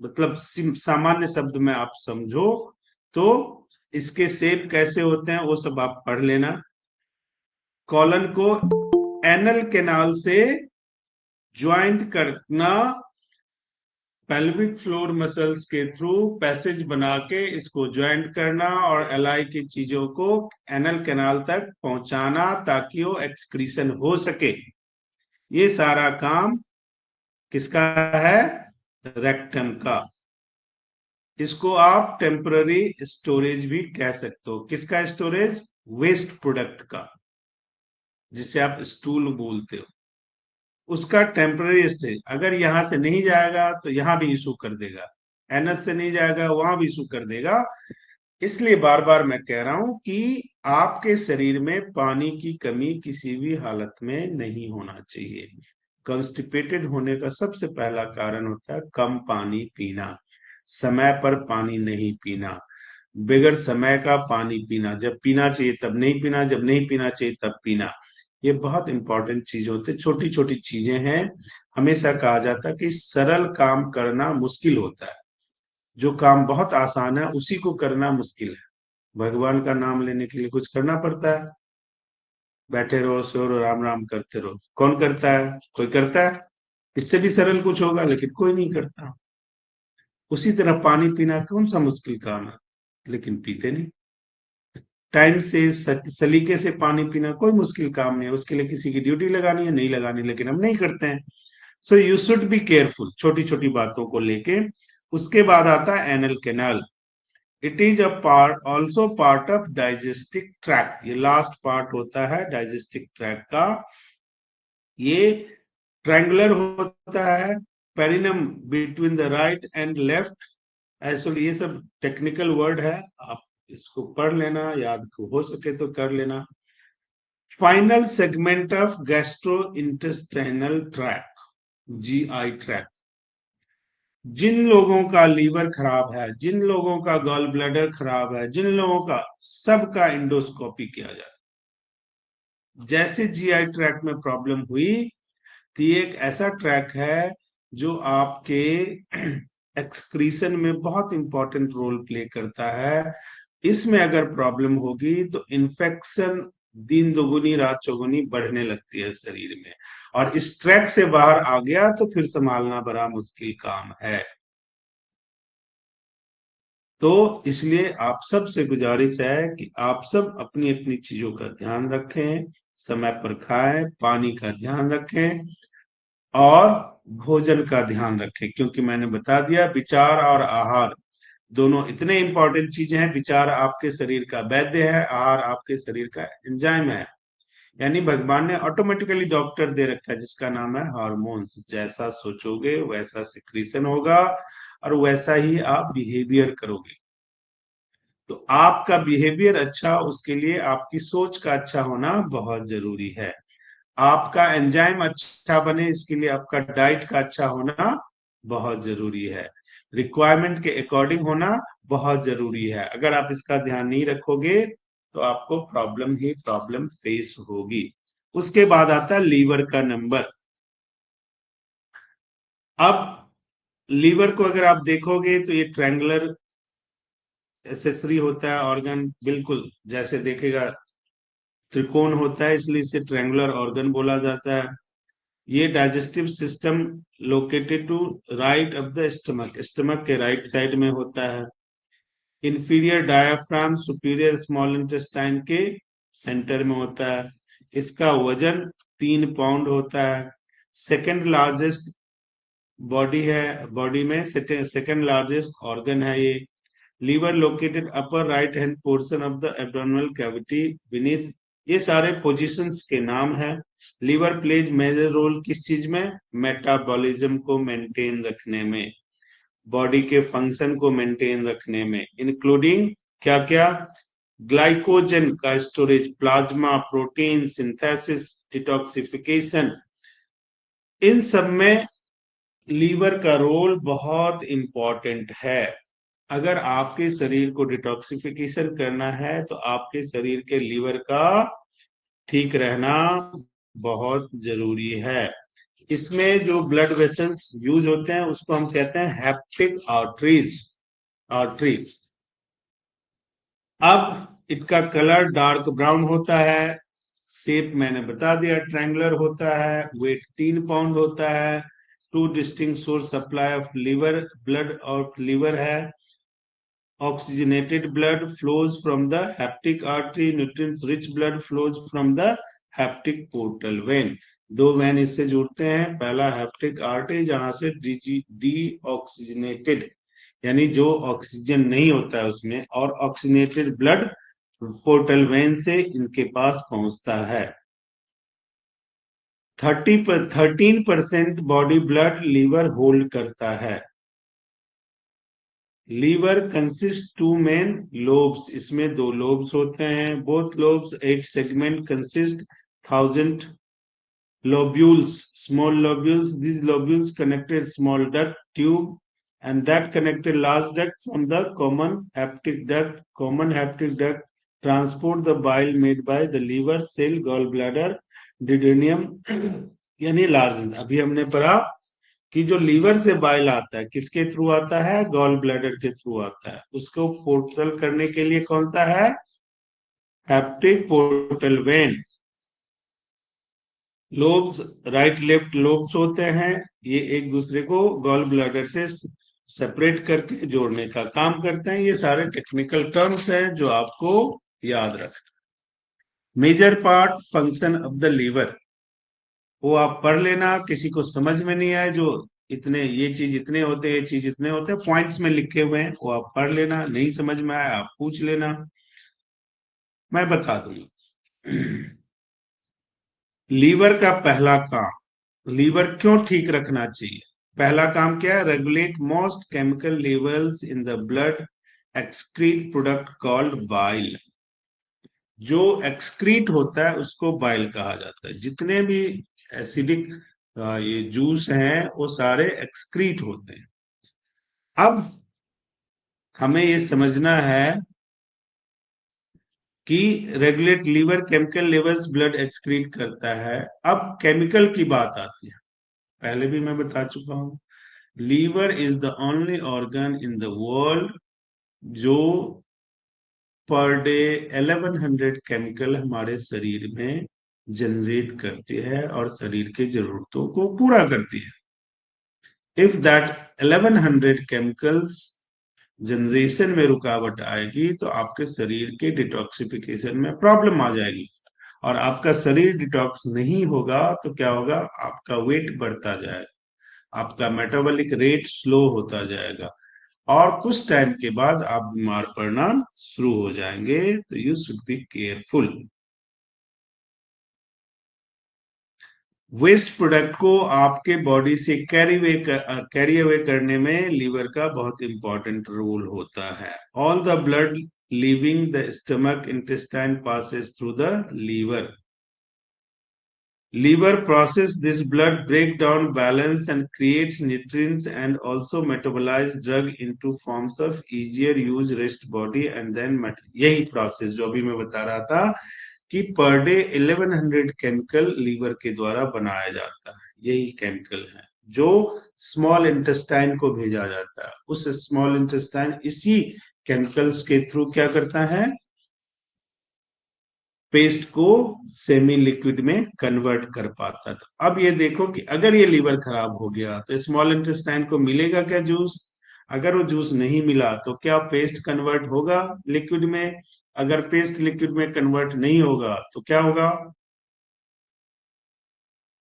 मतलब सामान्य शब्द में आप समझो तो इसके शेप कैसे होते हैं वो सब आप पढ़ लेना। कॉलन को एनल कैनाल से ज्वाइंट करना, पेल्विक फ्लोर मसल्स के थ्रू पैसेज बना के इसको ज्वाइंट करना और एलआई की चीजों को एनल कैनाल तक पहुंचाना ताकि वो एक्सक्रीशन हो सके। ये सारा काम किसका है, रेक्टम का। इसको आप टेम्पररी स्टोरेज भी कह सकते हो। किसका स्टोरेज, वेस्ट प्रोडक्ट का, जिसे आप स्टूल बोलते हो, उसका टेम्पररी स्टेज। अगर यहां से नहीं जाएगा तो यहां भी इशू कर देगा, एनएस से नहीं जाएगा वहां भी इशू कर देगा। इसलिए बार बार मैं कह रहा हूं कि आपके शरीर में पानी की कमी किसी भी हालत में नहीं होना चाहिए। कॉन्स्टिपेटेड होने का सबसे पहला कारण होता है कम पानी पीना, समय पर पानी नहीं पीना, बगैर समय का पानी पीना, जब पीना चाहिए तब नहीं पीना, जब नहीं पीना चाहिए तब पीना। ये बहुत इंपॉर्टेंट चीज होती है, छोटी छोटी चीजें हैं। हमेशा कहा जाता है कि सरल काम करना मुश्किल होता है, जो काम बहुत आसान है उसी को करना मुश्किल है। भगवान का नाम लेने के लिए कुछ करना पड़ता है, बैठे रहो सो रहो राम राम करते रहो, कौन करता है, कोई करता है? इससे भी सरल कुछ होगा लेकिन कोई नहीं करता। उसी तरह पानी पीना कौन सा मुश्किल काम है, लेकिन पीते नहीं। टाइम से सलीके से पानी पीना कोई मुश्किल काम नहीं है, उसके लिए किसी की ड्यूटी लगानी है नहीं लगानी, लेकिन हम नहीं करते हैं। So you should be careful छोटी छोटी बातों को लेके। उसके बाद आता है anal canal. It is a part, also part of digestive tract. ये लास्ट पार्ट होता है डाइजेस्टिक ट्रैक्ट का। ये ट्रायंगुलर होता है, perineum between the right and left. ऐसे ये सब टेक्निकल वर्ड है, आप इसको पढ़ लेना, याद हो सके तो कर लेना। Final segment of gastro intestinal tract, GI tract. जिन लोगों का लीवर खराब है, जिन लोगों का गॉल ब्लैडर खराब है, जिन लोगों का, सबका इंडोस्कोपी किया जाए। जैसे GI ट्रैक्ट में प्रॉब्लम हुई, तो ये एक ऐसा ट्रैक है जो आपके एक्सक्रीशन में बहुत इंपॉर्टेंट रोल प्ले करता है। इसमें अगर प्रॉब्लम होगी तो इन्फेक्शन दिन दोगुनी रात चौगुनी बढ़ने लगती है शरीर में, और इस ट्रैक से बाहर आ गया तो फिर संभालना बड़ा मुश्किल काम है। तो इसलिए आप सब से गुजारिश है कि आप सब अपनी अपनी चीजों का ध्यान रखें, समय पर खाएं, पानी का ध्यान रखें और भोजन का ध्यान रखें, क्योंकि मैंने बता दिया विचार और आहार दोनों इतने इंपॉर्टेंट चीजें हैं। विचार आपके शरीर का वैद्य है, आहार आपके शरीर का एंजाइम है। यानी भगवान ने ऑटोमेटिकली डॉक्टर दे रखा है जिसका नाम है हार्मोन्स। जैसा सोचोगे वैसा सिक्रीशन होगा और वैसा ही आप बिहेवियर करोगे। तो आपका बिहेवियर अच्छा, उसके लिए आपकी सोच का अच्छा होना बहुत जरूरी है। आपका एंजाइम अच्छा बने, इसके लिए आपका डाइट का अच्छा होना बहुत जरूरी है। रिक्वायरमेंट के अकॉर्डिंग होना बहुत जरूरी है। अगर आप इसका ध्यान नहीं रखोगे तो आपको प्रॉब्लम ही प्रॉब्लम फेस होगी। उसके बाद आता है लीवर का नंबर। अब लीवर को अगर आप देखोगे तो ये ट्रायंगुलर एसेसरी होता है ऑर्गन, बिल्कुल जैसे देखेगा त्रिकोण होता है, इसलिए इसे ट्रायंगुलर ऑर्गन बोला जाता है। ये digestive system located to right of the stomach, stomach के राइट साइड में होता है। Inferior diaphragm superior small intestine के सेंटर में होता है। इसका वजन 3 पाउंड होता है। सेकंड लार्जेस्ट बॉडी है, बॉडी में सेकंड लार्जेस्ट ऑर्गन है ये। Liver located upper right hand portion of the abdominal cavity beneath. ये सारे पोजीशंस के नाम हैं। लीवर प्लेज मेजर रोल किस चीज में? मेटाबॉलिज्म को मेंटेन रखने में, बॉडी के फंक्शन को मेंटेन रखने में, इंक्लूडिंग क्या क्या? ग्लाइकोजन का storage, plasma, protein synthesis, detoxification, इन सब में लीवर का रोल बहुत इंपॉर्टेंट है। अगर आपके शरीर को डिटॉक्सिफिकेशन करना है तो आपके शरीर के लीवर का ठीक रहना बहुत जरूरी है। इसमें जो ब्लड वेसल्स यूज होते हैं उसको हम कहते हैं हेप्टिक आर्टरीज, आर्टरी। अब इनका कलर डार्क ब्राउन होता है। शेप मैंने बता दिया, ट्रायंगुलर होता है। वेट 3 पाउंड होता है। 2 distinct source supply of liver blood और लीवर है। Oxygenated blood flows from the hepatic artery, nutrients rich blood flows from the hepatic portal vein। 2 when इससे जुड़ते हैं। पहला हेप्टिक आर्टरी जहां से डीऑक्सीजनेटेड यानी जो ऑक्सीजन नहीं होता है उसमें, और ऑक्सीजनेटेड ब्लड पोर्टल वेन से इनके पास पहुंचता है। 13% बॉडी ब्लड लीवर होल्ड करता है। लीवर कंसिस्ट 2 मेन लोब्स, इसमें 2 लोब्स होते हैं। Both lobes 8 segment consist 1000 lobules, small lobules. These lobules connected small duct tube and that connected large duct from the common hepatic duct. Common hepatic duct transport the bile made by the liver, cell, gallbladder, duodenum यानी large. अभी हमने पढ़ा कि जो liver से bile आता है किसके थ्रू आता है? गॉल ब्लैडर के थ्रू आता है। उसको पोर्टल करने के लिए कौन सा है? Hepatic portal vein. Lobes right left lobes होते हैं, ये एक दूसरे को गॉल ब्लैडर से सेपरेट करके जोड़ने का काम करते हैं। ये सारे टेक्निकल टर्म्स हैं जो आपको याद रखना। Major part function of the liver, वो आप पढ़ लेना। किसी को समझ में नहीं आए, जो इतने ये चीज इतने होते हैं, ये चीज इतने होते हैं, पॉइंट्स में लिखे हुए हैं, वो आप पढ़ लेना। नहीं समझ में आया आप पूछ लेना, मैं बता दूंगा। लीवर का पहला काम, लीवर क्यों ठीक रखना चाहिए? पहला काम क्या है? Regulate most chemical levels in the blood, excrete product called bile. जो एक्सक्रीट होता है उसको बाइल कहा जाता है। जितने भी एसिडिक ये जूस हैं वो सारे एक्सक्रीट होते हैं। अब हमें ये समझना है कि regulate liver chemical levels blood excrete करता है। अब केमिकल की बात आती है, पहले भी मैं बता चुका हूं, liver is the only organ in the world जो पर डे 1100 केमिकल हमारे शरीर में जनरेट करती है और शरीर की जरूरतों को पूरा करती है। इफ दैट 1100 केमिकल्स जनरेशन में रुकावट आएगी तो आपके शरीर के डिटॉक्सिफिकेशन में प्रॉब्लम आ जाएगी, और आपका शरीर डिटॉक्स नहीं होगा तो क्या होगा, आपका वेट बढ़ता जाएगा, आपका मेटाबॉलिक रेट स्लो होता जाएगा, और कुछ टाइम के बाद आप बीमार पड़ना शुरू हो जाएंगे। तो you should be careful. Waste product को आपके बॉडी से कैरी अवे करने में लीवर का बहुत इंपॉर्टेंट रोल होता है। All the blood leaving the stomach intestine passes through the liver. Liver process this blood break down balance and creates nutrients and also metabolize drug into forms of easier use rest body and then यही process जो अभी मैं बता रहा था कि per day 1100 chemical liver के द्वारा बनाया जाता है। यही केमिकल है जो स्मॉल इंटेस्टाइन को भेजा जाता है। उस स्मॉल इंटेस्टाइन इसी केमिकल्स के थ्रू क्या करता है, पेस्ट को सेमी लिक्विड में कन्वर्ट कर पाता था। अब ये देखो कि अगर ये लीवर खराब हो गया तो स्मॉल इंटेस्टाइन को मिलेगा क्या जूस? अगर वो जूस नहीं मिला तो क्या पेस्ट कन्वर्ट होगा लिक्विड में? अगर पेस्ट लिक्विड में कन्वर्ट नहीं होगा तो क्या होगा?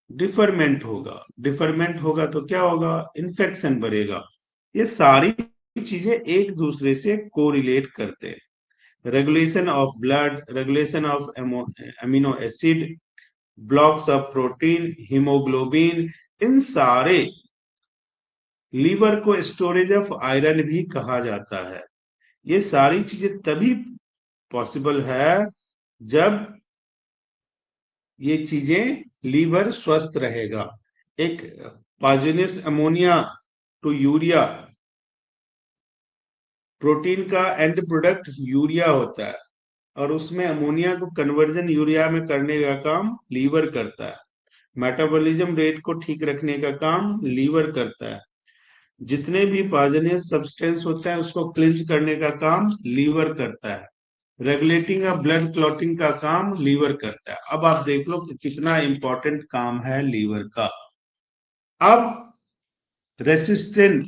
डिफरमेंट होगा। डिफरमेंट होगा तो क्या होगा? इन्फेक्शन बढ़ेगा। ये सारी चीजें एक दूसरे से कोरिलेट करते हैं। regulation of blood, regulation of amino acid, blocks of protein, hemoglobin, इन सारे, लीवर को स्टोरेज ऑफ आयरन भी कहा जाता है। ये सारी चीजें तभी पॉसिबल है जब ये चीजें लीवर स्वस्थ रहेगा। एक पाइजनस अमोनिया टू यूरिया, प्रोटीन का एंड प्रोडक्ट यूरिया होता है, और उसमें अमोनिया को कन्वर्जन यूरिया में करने का काम लीवर करता है। मेटाबॉलिज्म रेट को ठीक रखने का काम लीवर करता है। जितने भी पॉइजनस सब्सटेंस होते हैं उसको क्लींज करने का काम लीवर करता है। रेगुलेटिंग ऑफ ब्लड क्लॉटिंग का काम लीवर करता है। अब आप देख लो कि कितना इंपॉर्टेंट काम है लीवर का। अब resistant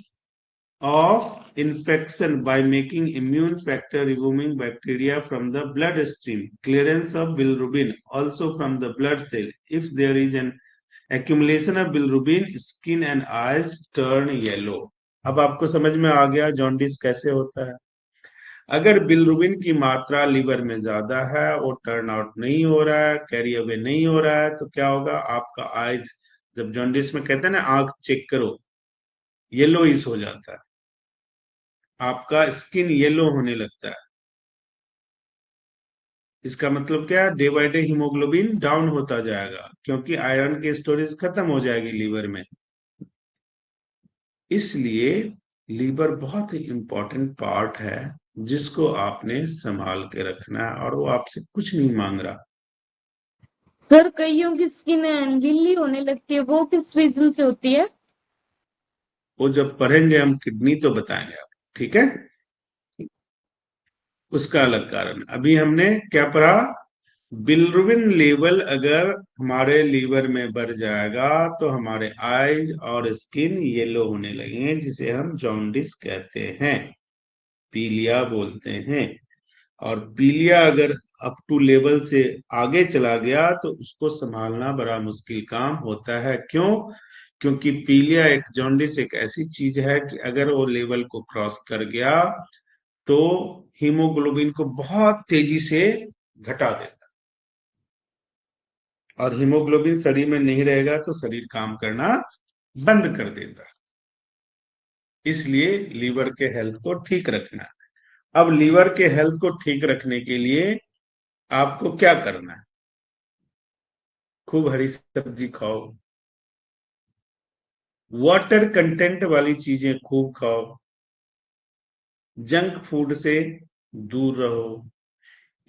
of infection by making immune factor removing bacteria from the bloodstream, clearance of bilirubin also from the blood cell. If there is an accumulation of bilirubin, skin and eyes turn yellow. अब आपको समझ में आ गया jaundice कैसे होता है। अगर bilirubin की मात्रा लीवर में ज्यादा है, वो टर्न आउट नहीं हो रहा है, कैरी अवे नहीं हो रहा है, तो क्या होगा, आपका आइज, जब जॉन्डिस में कहते हैं ना आंख चेक करो, येलोइश हो जाता है, आपका स्किन येलो होने लगता है। इसका मतलब क्या है, day by day haemoglobin down होता जाएगा क्योंकि आयरन की स्टोरेज खत्म हो जाएगी लीवर में। इसलिए लीवर बहुत ही इंपॉर्टेंट पार्ट है जिसको आपने संभाल के रखना है, और वो आपसे कुछ नहीं मांग रहा। सर कईयों की स्किन नीली होने लगती है, वो किस रीजन से होती है? वो जब पढ़ेंगे हम किडनी तो बताएंगे आप, ठीक है, उसका अलग कारण। अभी हमने क्या पढ़ा, बिलरुबिन लेवल अगर हमारे लीवर में बढ़ जाएगा तो हमारे आईज और स्किन येलो होने लगेंगे, जिसे हम जॉन्डिस कहते हैं, पीलिया बोलते हैं। और पीलिया अगर अप टू लेवल से आगे चला गया तो उसको संभालना बड़ा मुश्किल काम होता है। क्यों? क्योंकि पीलिया एक जॉन्डिस एक ऐसी चीज है कि अगर वो लेवल को क्रॉस कर गया तो हीमोग्लोबिन को बहुत तेजी से घटा देता है, और हीमोग्लोबिन शरीर में नहीं रहेगा तो शरीर काम करना बंद कर देता है। इसलिए लीवर के हेल्थ को ठीक रखना है। अब लीवर के हेल्थ को ठीक रखने के लिए आपको क्या करना है? खूब हरी सब्जी खाओ, वाटर कंटेंट वाली चीजें खूब खाओ, जंक फूड से दूर रहो,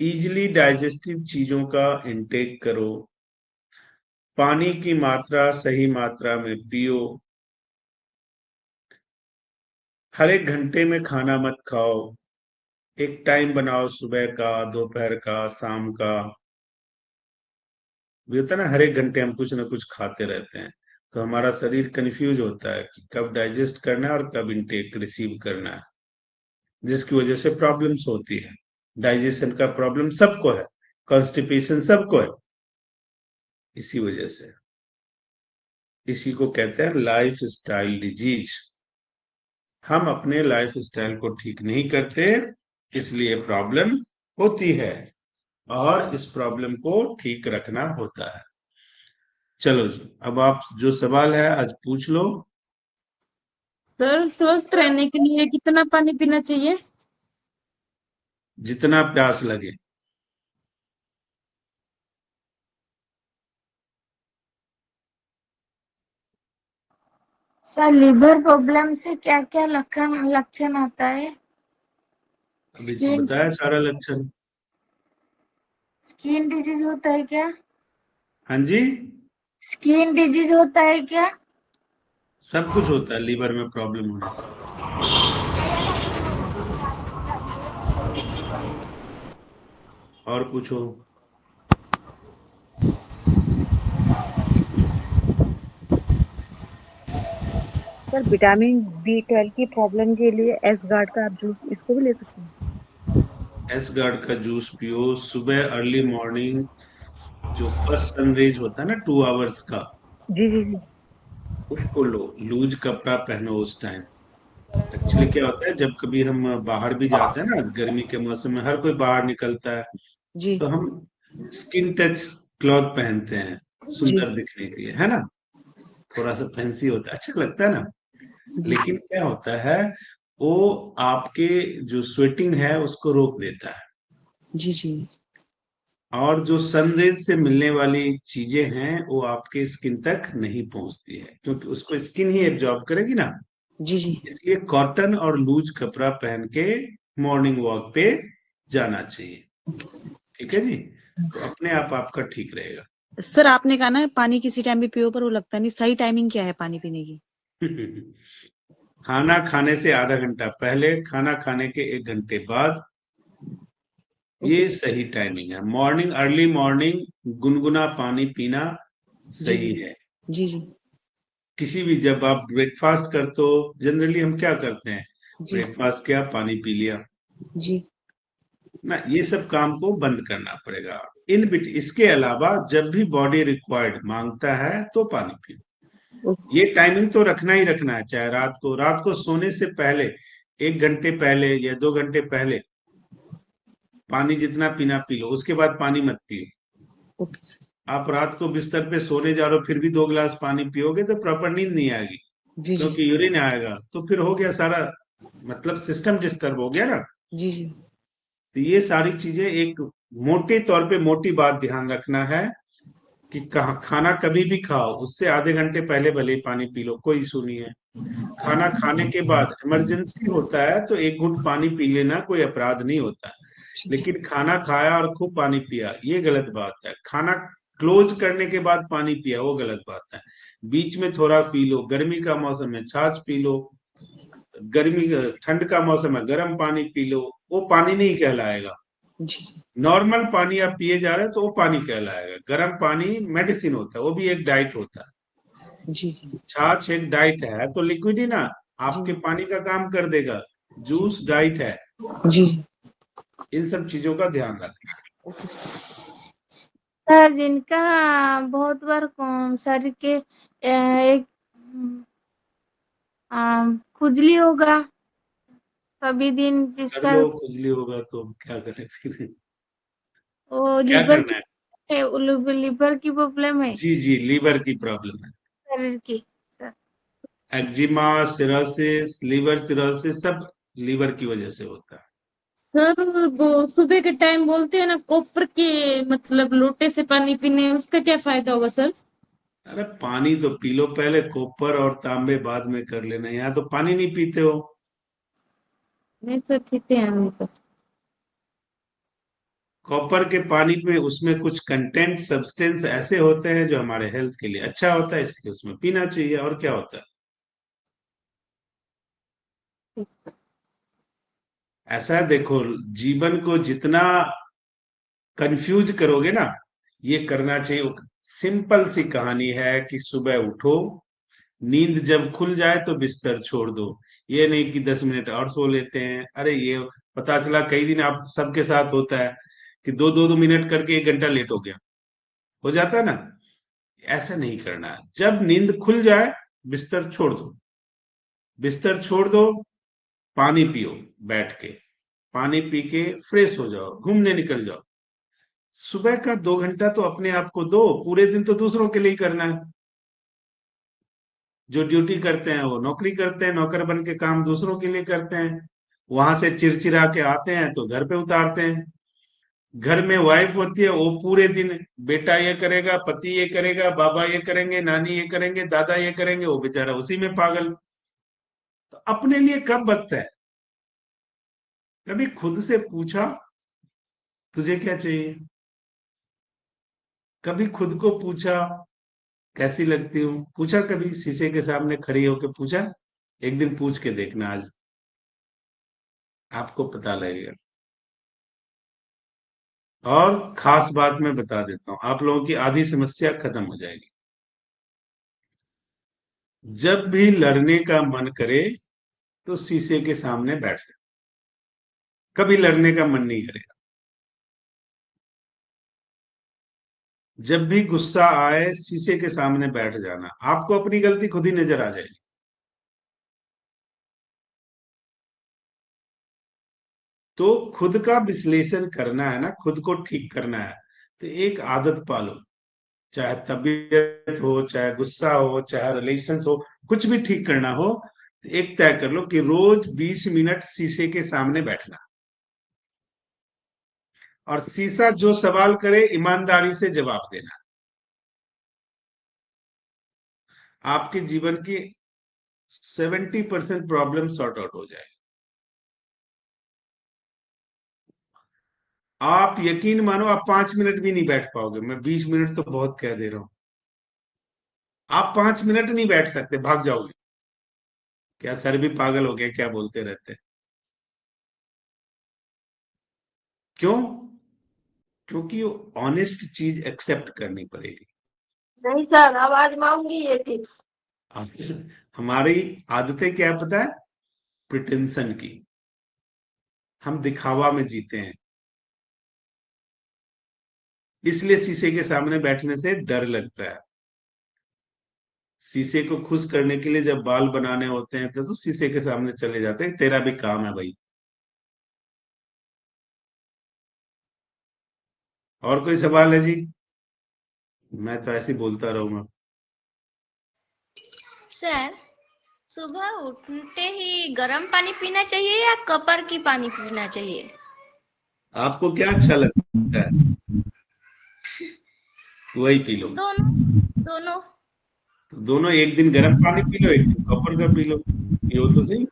इजीली डाइजेस्टिव चीजों का इंटेक करो, पानी की मात्रा सही मात्रा में पियो, हर एक घंटे में खाना मत खाओ, एक टाइम बनाओ सुबह का, दोपहर का, शाम का। ये होता है ना, हर एक घंटे हम कुछ ना कुछ खाते रहते हैं, तो हमारा शरीर कंफ्यूज होता है कि कब डाइजेस्ट करना है और कब इंटेक रिसीव करना है, जिसकी वजह से प्रॉब्लम्स होती है। डाइजेशन का प्रॉब्लम सबको है, कॉन्स्टिपेशन सबको है, इसी वजह से। इसी को कहते हैं लाइफ स्टाइल डिजीज। हम अपने लाइफ स्टाइल को ठीक नहीं करते, इसलिए प्रॉब्लम होती है, और इस प्रॉब्लम को ठीक रखना होता है। चलो जी, अब आप जो सवाल है आज पूछ लो। सर स्वस्थ रहने के लिए कितना पानी पीना चाहिए? जितना प्यास लगे। सर लिवर प्रॉब्लम से क्या क्या लक्षण आता है? अभी तो स्किन बताया सारा लक्षण। स्किन डिजीज होता है क्या? हाँ जी, स्किन डिजीज होता है क्या? सब कुछ होता है लीवर में प्रॉब्लम होने से। और पूछो। सर विटामिन B12 की प्रॉब्लम के लिए एस गार्ड का आप जूस इसको भी ले सकते हैं। एस गार्ड का जूस पियो सुबह अर्ली मॉर्निंग, जो फर्स्ट सनरेज होता है ना 2 आवर्स का, जी जी जी। उसको लो, लूज कपड़ा पहनो उस टाइम। एक्चुअली क्या होता है, जब कभी हम बाहर भी जाते हैं ना, गर्मी के मौसम में हर कोई बाहर निकलता है, जी तो हम स्किन टच क्लॉथ पहनते हैं जी सुंदर दिखने के लिए, है ना, थोड़ा सा फैंसी होता है, अच्छा लगता है ना। जी लेकिन क्या होता है, वो आपके जो स्वेटिंग है उसको रोक देता है, जी जी और जो सनरेज से मिलने वाली चीजें हैं वो आपके स्किन तक नहीं पहुंचती है, क्योंकि उसको स्किन ही एब्जॉर्ब करेगी ना। जी जी। इसलिए कॉटन और लूज कपड़ा पहन के मॉर्निंग वॉक पे जाना चाहिए। ठीक है जी, तो अपने आप आपका ठीक रहेगा। सर आपने कहा ना पानी किसी टाइम भी पियो, पर वो लगता नहीं। सही टाइमिंग क्या है पानी पीने की? खाना खाने से आधा घंटा पहले, खाना खाने के 1 घंटे बाद, ओके। ये सही टाइमिंग है। मॉर्निंग, अर्ली मॉर्निंग गुनगुना पानी पीना जी सही है। जी जी किसी भी, जब आप ब्रेकफास्ट करते हो, जनरली हम क्या करते हैं, जी ब्रेकफास्ट किया, पानी पी लिया जी। ना, ये सब काम को बंद करना पड़ेगा। इन बिट इसके अलावा जब भी बॉडी रिक्वायर्ड मांगता है तो पानी पियो। ओके। ये टाइमिंग तो रखना ही रखना है, चाहे रात को सोने से पहले 1 घंटे पहले या 2 घंटे पहले पानी जितना पीना पी लो, उसके बाद पानी मत पियो। Okay sir. आप रात को बिस्तर पे सोने जा रहे हो फिर भी 2 गिलास पानी पियोगे तो प्रॉपर नींद नहीं आएगी, जी जी क्योंकि यूरिन आएगा, तो फिर हो गया सारा, मतलब सिस्टम डिस्टर्ब हो गया ना। जी जी तो ये सारी चीजें, एक मोटे तौर पे मोटी बात ध्यान रखना है कि खाना कभी भी खाओ, उससे आधे घंटे पहले भले ही पानी पी लो, कोई इशू नहीं है। खाना खाने के बाद इमरजेंसी होता है तो एक घूंट पानी पी लेना कोई अपराध नहीं होता है। लेकिन खाना खाया और खूब पानी पिया, ये गलत बात है। खाना क्लोज करने के बाद पानी पिया, वो गलत बात है। बीच में थोड़ा पी लो, गर्मी का मौसम है छाछ पी लो, गर्मी ठंड का मौसम है गर्म पानी पी लो, वो पानी नहीं कहलाएगा। जी नॉर्मल पानी आप पिए जा रहे हो तो वो पानी कहलाएगा। गर्म पानी मेडिसिन होता है, वो भी एक डाइट होता है। जी जी छाछ एक डाइट है, तो लिक्विड ही ना, आपके जी पानी का काम कर देगा। जूस डाइट है। जी। इन सब चीजों का ध्यान रखना। Okay sir. सर जिनका बहुत बार शरीर के एक खुजली होगा सभी दिन, कर जिसका लो, खुजली होगा तो क्या करें फिर। वो क्या लीवर करना है? लीवर की प्रॉब्लम है जी जी, लीवर की प्रॉब्लम है। शरीर की। Sir eczema, cirrhosis, liver cirrhosis सब लीवर की वजह से होता है। सर वो सुबह के टाइम बोलते हैं ना, कॉपर के मतलब लोटे से पानी पीने, उसका क्या फायदा होगा सर? अरे पानी तो पी लो पहले, कॉपर और तांबे बाद में कर लेना। यहाँ तो पानी नहीं पीते हो। नहीं सर, पीते हैं हम तो। कॉपर के पानी पे उसमें कुछ कंटेंट सब्सटेंस ऐसे होते हैं जो हमारे हेल्थ के लिए अच्छा होता है, इसलिए उसमें पीना चाहिए। और क्या होता है? ऐसा है, देखो, जीवन को जितना कंफ्यूज करोगे ना, ये करना चाहिए। सिंपल सी कहानी है कि सुबह उठो, नींद जब खुल जाए तो बिस्तर छोड़ दो। ये नहीं कि 10 मिनट और सो लेते हैं। अरे ये पता चला कई दिन आप सबके साथ होता है कि दो मिनट करके 1 घंटा लेट हो जाता है ना। ऐसा नहीं करना है। जब नींद खुल जाए बिस्तर छोड़ दो। बिस्तर छोड़ दो, पानी पियो बैठ के, पानी पी के फ्रेश हो जाओ, घूमने निकल जाओ। सुबह का 2 घंटा तो अपने आप को दो। पूरे दिन तो दूसरों के लिए ही करना है। जो ड्यूटी करते हैं वो नौकरी करते हैं, नौकर बन के काम दूसरों के लिए करते हैं। वहां से चिड़चिड़ा के आते हैं तो घर पे उतारते हैं। घर में वाइफ होती है, वो पूरे दिन बेटा ये करेगा, पति ये करेगा, बाबा ये करेंगे, नानी ये करेंगे, दादा ये करेंगे, वो बेचारा उसी में पागल। तो अपने लिए कब बचता है? कभी खुद से पूछा तुझे क्या चाहिए? कभी खुद को पूछा कैसी लगती हूँ? पूछा कभी शीशे के सामने खड़ी होकर पूछा? एक दिन पूछ के देखना, आज आपको पता लगेगा। और खास बात मैं बता देता हूँ, आप लोगों की आधी समस्या खत्म हो जाएगी। जब भी लड़ने का मन करे तो शीशे के सामने बैठ जाए, कभी लड़ने का मन नहीं करेगा। जब भी गुस्सा आए शीशे के सामने बैठ जाना, आपको अपनी गलती खुद ही नजर आ जाएगी। तो खुद का विश्लेषण करना है ना, खुद को ठीक करना है, तो एक आदत पालो। चाहे तबीयत हो, चाहे गुस्सा हो, चाहे रिलेशंस हो, कुछ भी ठीक करना हो तो एक तय कर लो कि रोज 20 मिनट शीशे के सामने बैठना, और शीशा जो सवाल करे ईमानदारी से जवाब देना। आपके जीवन की 70% प्रॉब्लम सॉर्ट आउट हो जाए। आप यकीन मानो, आप 5 मिनट भी नहीं बैठ पाओगे। मैं 20 मिनट तो बहुत कह दे रहा हूं। आप 5 मिनट नहीं बैठ सकते, भाग जाओगे। क्या सर भी पागल हो गया क्या, बोलते रहते? क्यों? क्योंकि ऑनेस्ट चीज एक्सेप्ट करनी पड़ेगी। नहीं सर, अब आजमाऊंगी ये टिप्स। हमारी आदतें क्या है पता है? प्रिटेंशन की। हम दिखावा में जीते हैं, इसलिए शीशे के सामने बैठने से डर लगता है। शीशे को खुश करने के लिए जब बाल बनाने होते हैं तो शीशे के सामने चले जाते हैं, तेरा भी काम है भाई। और कोई सवाल है जी? मैं तो ऐसे ही बोलता रहूंगा। सर, सुबह उठते ही गर्म पानी पीना चाहिए या कपर की पानी पीना चाहिए? आपको क्या अच्छा लगता है वही पी लो। दोनों। दोनों। तो दोनों, एक दिन गर्म पानी पी लो, एक दिन कॉपर का पी लो। ये हो तो सही।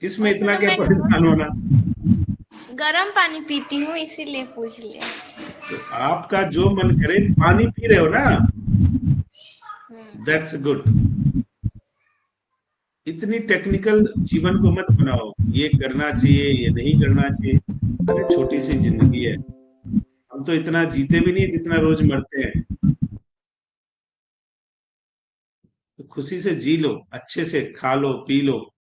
इसमें वैसे इतना तो क्या मैं परेशान होना? गर्म पानी पीती हूँ, इसीलिए पूछ लिया। तो आपका जो मन करे, पानी पी रहे हो ना, दैट्स गुड। इतनी टेक्निकल जीवन को मत बनाओ, ये करना चाहिए, ये नहीं करना चाहिए। अरे छोटी सी जिंदगी है, हम तो इतना जीते भी नहीं जितना रोज मरते हैं। तो खुशी से जी लो, अच्छे से खा लो, पी लो,